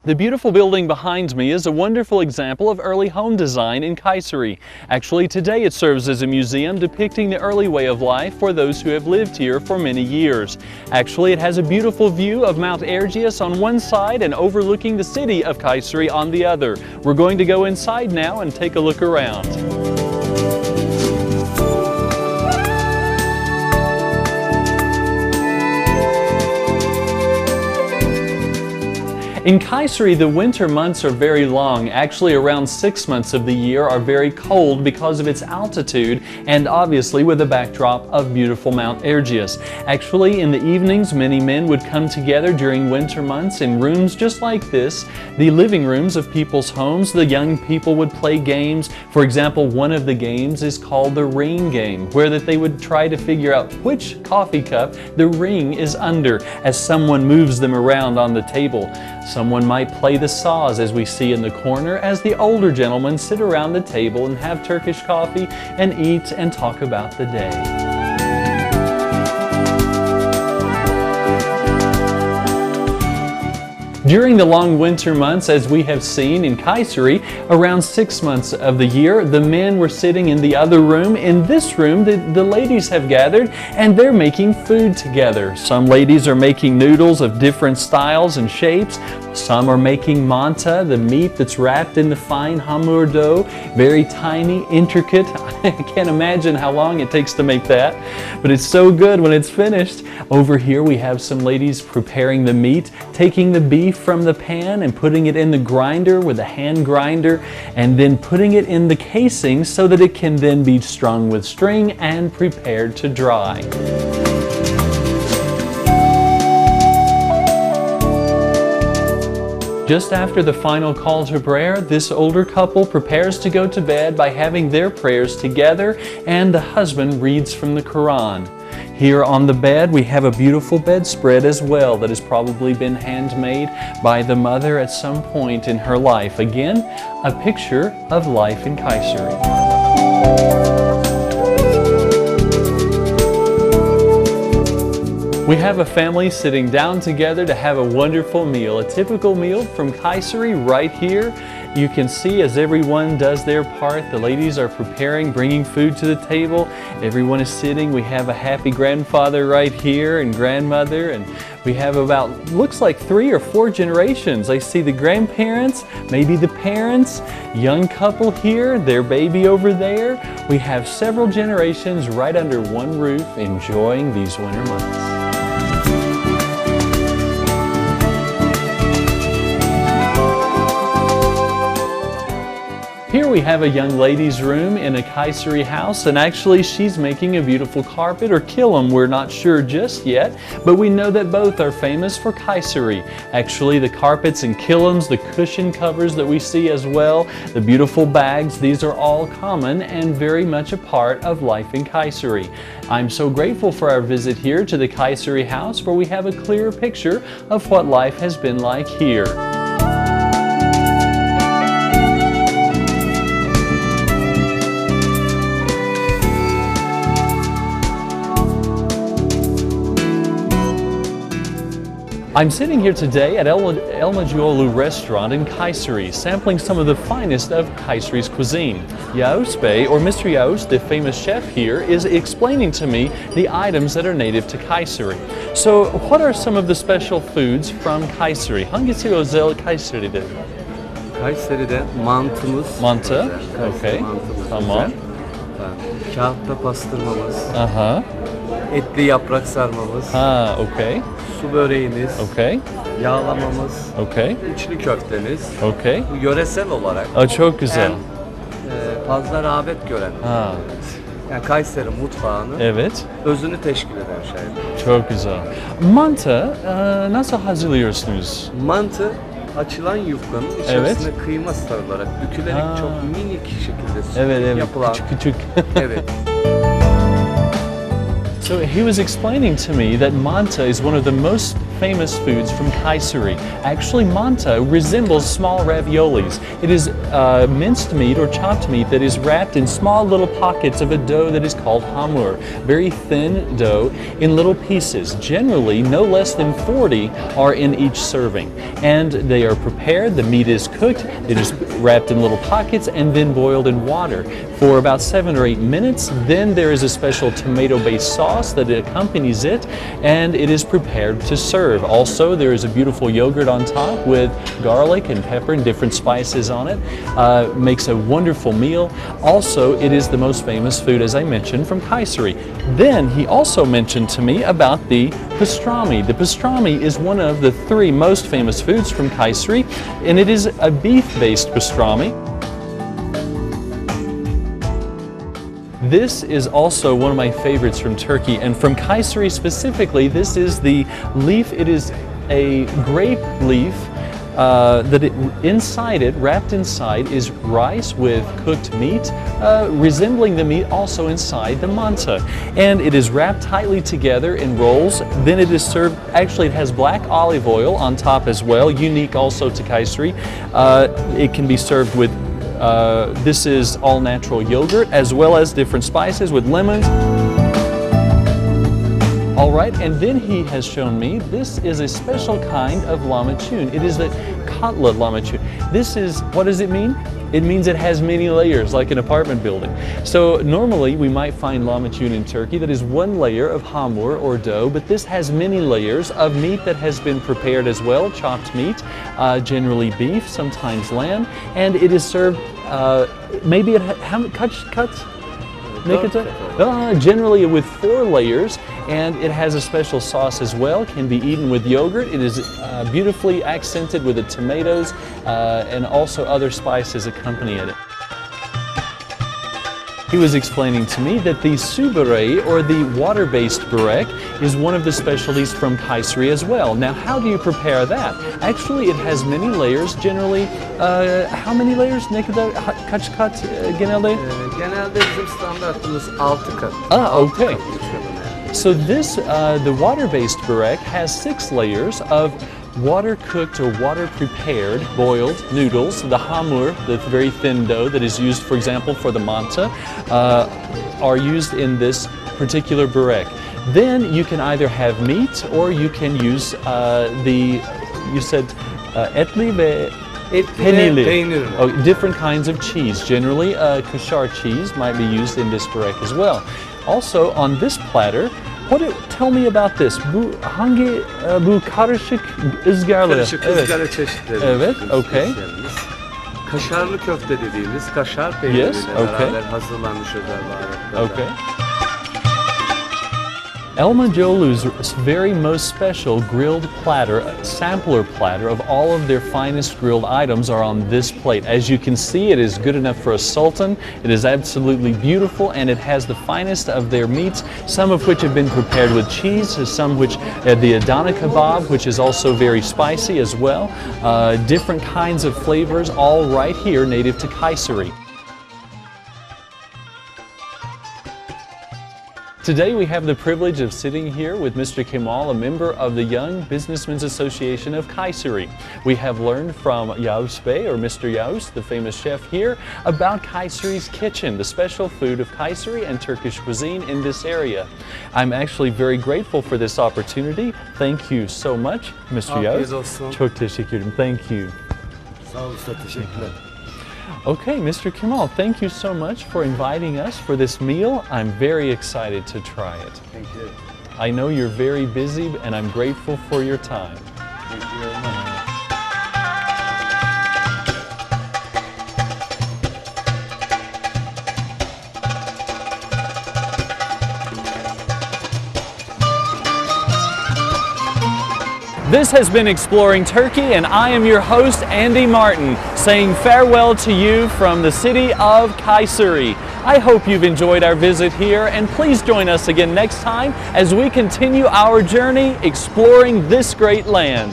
The beautiful building behind me is a wonderful example of early home design in Kayseri. Actually, today it serves as a museum depicting the early way of life for those who have lived here for many years. Actually, it has a beautiful view of Mount Erciyes on one side and overlooking the city of Kayseri on the other. We're going to go inside now and take a look around. In Kayseri, the winter months are very long. Actually, around 6 months of the year are very cold because of its altitude and obviously with a backdrop of beautiful Mount Erciyes. Actually, in the evenings, many men would come together during winter months in rooms just like this, the living rooms of people's homes. The young people would play games. For example, one of the games is called the ring game, where that they would try to figure out which coffee cup the ring is under as someone moves them around on the table. Someone might play the saws, as we see in the corner, as the older gentlemen sit around the table and have Turkish coffee and eat and talk about the day. During the long winter months, as we have seen in Kayseri, around 6 months of the year, the men were sitting in the other room. In this room, the ladies have gathered and they're making food together. Some ladies are making noodles of different styles and shapes. Some are making manta, the meat that's wrapped in the fine hamur dough, very tiny, intricate. I can't imagine how long it takes to make that, but it's so good when it's finished. Over here we have some ladies preparing the meat, taking the beef from the pan and putting it in the grinder with a hand grinder, and then putting it in the casing so that it can then be strung with string and prepared to dry. Just after the final call to prayer, this older couple prepares to go to bed by having their prayers together, and the husband reads from the Quran. Here on the bed we have a beautiful bedspread as well that has probably been handmade by the mother at some point in her life. Again, a picture of life in Kayseri. We have a family sitting down together to have a wonderful meal, a typical meal from Kayseri right here. You can see as everyone does their part, the ladies are preparing, bringing food to the table. Everyone is sitting. We have a happy grandfather right here and grandmother, and we have about, looks like 3 or 4 generations. I see the grandparents, maybe the parents, young couple here, their baby over there. We have several generations right under one roof enjoying these winter months. Here we have a young lady's room in a Kayseri house, and actually she's making a beautiful carpet or kilim. We're not sure just yet, but we know that both are famous for Kayseri. Actually, the carpets and kilims, the cushion covers that we see as well, the beautiful bags, these are all common and very much a part of life in Kayseri. I'm so grateful for our visit here to the Kayseri house, where we have a clearer picture of what life has been like here. I'm sitting here today at Elmaciolu restaurant in Kayseri, sampling some of the finest of Kayseri's cuisine. Yavuz Bey, or Mr. Yavuz, the famous chef here, is explaining to me the items that are native to Kayseri. So, what are some of the special foods from Kayseri? Hangisi özel Kayseri'de? Kayseri'de mantımız. Mantı, özel. okay. Mantımız Tamam. özel. Kağıtta pastırmamız. Aha. Etli yaprak sarmamız. Ha, okay. Su böreğimiz. Okay. Yağlamamız. Okay. İçli köftemiz. Okay. Bu yöresel olarak. Aa, çok güzel. Fazla rağbet gören. Ha. Yani Kayseri mutfağının Evet. özünü teşkil eden şey. Çok güzel. Mantı nasıl hazırlıyorsunuz? Mantı açılan yufkanın içerisine kıyma sarılarak bükülerek çok minik şekilde yapılan. Küçük. Evet. So he was explaining to me that manta is one of the most famous foods from Kayseri. Actually, manta resembles small raviolis. It is minced meat or chopped meat that is wrapped in small little pockets of a dough that is called hamur. Very thin dough in little pieces. Generally, no less than 40 are in each serving. And they are prepared, the meat is cooked, it is wrapped in little pockets and then boiled in water for about 7 or 8 minutes. Then there is a special tomato-based sauce that accompanies it, and it is prepared to serve. Also, there is a beautiful yogurt on top with garlic and pepper and different spices on it. Makes a wonderful meal. Also, it is the most famous food, as I mentioned, from Kayseri. Then he also mentioned to me about the pastrami. The pastrami is one of the 3 most famous foods from Kayseri, and it is a beef-based pastrami. This is also one of my favorites from Turkey, and from Kayseri specifically, this is the leaf. It is a grape leaf wrapped inside is rice with cooked meat, resembling the meat also inside the manta. And it is wrapped tightly together in rolls. Then it is served, actually it has black olive oil on top as well, unique also to Kayseri. It can be served with this is all natural yogurt as well as different spices with lemons. All right, and then he has shown me this is a special kind of lamacun. It is a katla lamacun. This is, what does it mean? It means it has many layers, like an apartment building. So normally we might find lamacun in Turkey that is 1 layer of hamur or dough, but this has many layers of meat that has been prepared as well, chopped meat, generally beef, sometimes lamb, and it is served, maybe how many cuts? Generally with 4 layers, and it has a special sauce as well. Can be eaten with yogurt. It is beautifully accented with the tomatoes and also other spices accompany it. He was explaining to me that the su börek, or the water-based börek, is one of the specialties from Kayseri as well. Now, how do you prepare that? Actually, it has many layers. Generally, how many layers? Ne kadar kaç kat genelde? Genelde bizim standartımız 6 kat. Okay. So this, the water-based börek has 6 layers of water-cooked or water-prepared boiled noodles. The hamur, the very thin dough that is used, for example, for the manta, are used in this particular börek. Then you can either have meat or you can use you said etli ve peynirli. Oh, different kinds of cheese. Generally, kaşar cheese might be used in this börek as well. Also, on this platter, tell me about this. Bu karışık ızgara. Karışık ızgara çeşitleri. Evet, okay. Kaşarlı köfte dediğimiz kaşar peyniriyle beraber hazırlanmış özel baharatlarla. Okay. Elmacolu's very most special grilled platter, sampler platter of all of their finest grilled items are on this plate. As you can see, it is good enough for a sultan. It is absolutely beautiful, and it has the finest of their meats, some of which have been prepared with cheese, some which, the Adana kebab, which is also very spicy as well. Different kinds of flavors, all right here native to Kayseri. Today we have the privilege of sitting here with Mr. Kemal, a member of the Young Businessmen's Association of Kayseri. We have learned from Yavuz Bey, or Mr. Yavuz, the famous chef here, about Kayseri's kitchen, the special food of Kayseri and Turkish cuisine in this area. I'm actually very grateful for this opportunity. Thank you so much, Mr. Yavuz. Çok teşekkür ederim. Thank you. Sağ olun, teşekkürler. Okay, Mr. Kemal, thank you so much for inviting us for this meal. I'm very excited to try it. Thank you. I know you're very busy, and I'm grateful for your time. Thank you very much. This has been Exploring Turkey, and I am your host, Andy Martin, saying farewell to you from the city of Kayseri. I hope you've enjoyed our visit here, and please join us again next time as we continue our journey exploring this great land.